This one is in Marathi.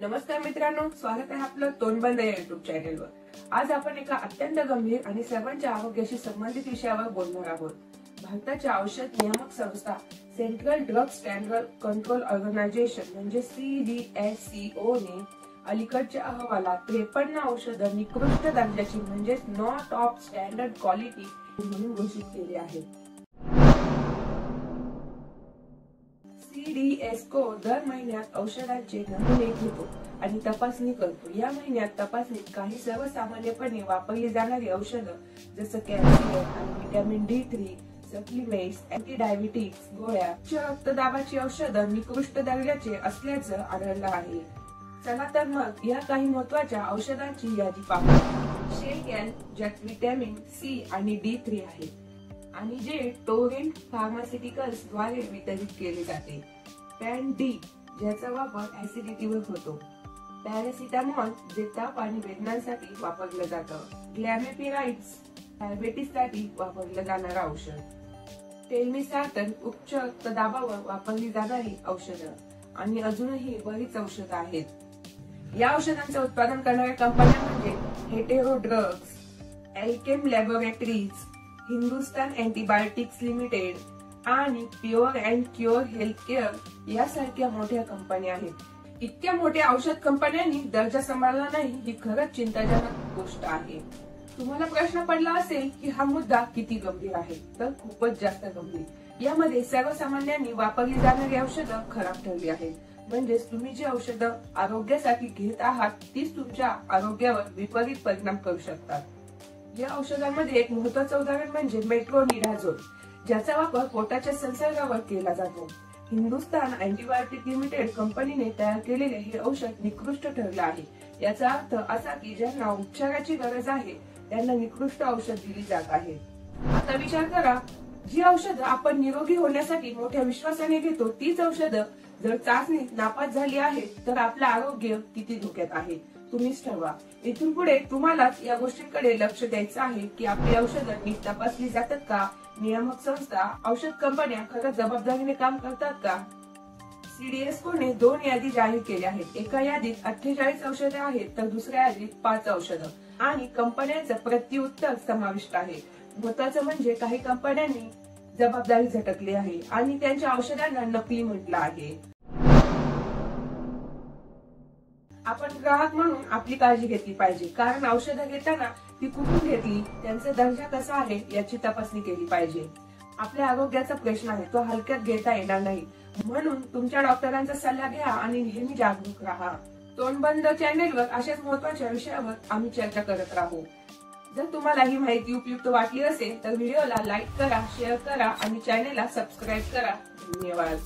नमस्कार मित्रांनो, स्वागत आहे आपलं तोंडबंद या युट्यूब चॅनलवर। आज आपण एका अत्यंत गंभीर आणि सर्वांच्या आरोग्याशी संबंधित विषयावर बोलणार आहोत। भारताच्या औषध नियामक संस्था central drug standard control organisation म्हणजे CDSCO ने अलीकडच्या अहवालात 53 औषधं निकृष्ट दर्जाची म्हणजे नॉट ऑफ स्टँडर्ड क्वालिटी म्हणून घोषित केली आहे। CDSCO दर महिन्यात औषधांचे नमुने घेतो आणि तपासणी करतो। या महिन्यात तपासणीत काही सर्वसामान्यपणे वापरली जाणारी औषधं जसं कॅल्शियम आणि व्हिटॅमिन D3 सप्लिमेंट्स, अँटीडायबिटिक्स गोळ्या, उच्च रक्तदाबाची औषधं निकृष्ट दर्जाचे असल्याचं आढळलं आहे। चला तर मग या काही महत्त्वाच्या औषधांची यादी पाहू। शेगॅल ज्यात व्हिटॅमिन C आणि D3 आहे आणि जे टोरेंट फार्मास्युटिकल्स द्वारे वितरित केले जाते। पॅन डी ज्याचा वापर ऍसिडिटीवर होतो। पॅरासिटामॉल जे ताप आणि वेदनांसाठी वापरलं जातं। ग्लॅमेपिराइड्स डायबिटीस साठी वापरलं जाणारं औषध। टेलमिसार्टन उच्च रक्तदाबावर वापरली जाणारी औषधं आणि अजूनही बरीच औषधं आहेत। या औषधांचे उत्पादन करणाऱ्या कंपन्या म्हणजे hetero drugs, Alkem laboratories, Hindustan antibiotics limited आणि प्युअर अँड क्युअर हेल्थकेअर यासारख्या मोठ्या कंपन्या आहेत। इतक्या मोठ्या औषध कंपन्यांनी दर्जा सांभाळला नाही ही खरंच चिंताजनक गोष्ट आहे। तुम्हाला प्रश्न पडला असेल की हा मुद्दा किती गंभीर आहे, तर खूपच जास्त गंभीर। यामध्ये सर्वसामान्यांनी वापरली जाणारी औषधं खराब ठरली आहेत। म्हणजेच तुम्ही जी औषधं आरोग्यासाठी घेत आहात तीच तुमच्या आरोग्यावर विपरीत परिणाम करू शकतात। या औषधांमध्ये एक महत्त्वाचं उदाहरण म्हणजे मेट्रोनिडाझोल ज्याचा वापर पोटाच्या संसर्गावर केला जातो। हिंदुस्तान अँटीबायोटिक लिमिटेड कंपनीने तयार केलेले हे औषध निकृष्ट ठरलं आहे। याचा अर्थ असा की ज्यांना उपचाराची गरज आहे त्यांना निकृष्ट औषध दिली जात आहे। आता विचार करा, जी औषधं आपण निरोगी होण्यासाठी मोठ्या विश्वासाने घेतो तीच औषधं जर चाचणीत नापास झाली आहेत तर आपलं आरोग्य किती धोक्यात आहे तुम्हीच ठरवा। इथून पुढे तुम्हालाच या गोष्टींकडे लक्ष द्यायचं आहे की आपली औषधं नीट तपासली जातात का, नियामक संस्था औषध कंपन्या खरंच जबाबदारीने काम करतात का। CDSCO ने 2 यादी जाहीर केल्या आहेत। एका यादीत 48 औषधं आहेत तर दुसऱ्या यादीत 5 औषधं आणि कंपन्यांचं प्रत्युत्तर समाविष्ट आहे। महत्त्वाचं म्हणजे काही कंपन्यांनी जबाबदारी झटकली आहे आणि त्यांच्या औषधांना नकली म्हटलं आहे। आपण ग्राहक म्हणून आपली काळजी घेतली पाहिजे, कारण औषधं घेताना ती कुठून घेतली, त्यांचा दर्जा कसा आहे याची तपासणी केली पाहिजे। आपल्या आरोग्याचा प्रश्न आहे, तो हलक्यात घेता येणार नाही। म्हणून तुमच्या डॉक्टरांचा सल्ला घ्या आणि नेहमी जागरूक राहा। तोंडबंद चॅनेलवर अशाच महत्त्वाच्या विषयावर आम्ही चर्चा करत राहू। जर तुम्हाला ही माहिती उपयुक्त वाटली असेल तर व्हिडिओला लाईक करा, शेअर करा आणि चॅनेलला सबस्क्राईब करा। धन्यवाद।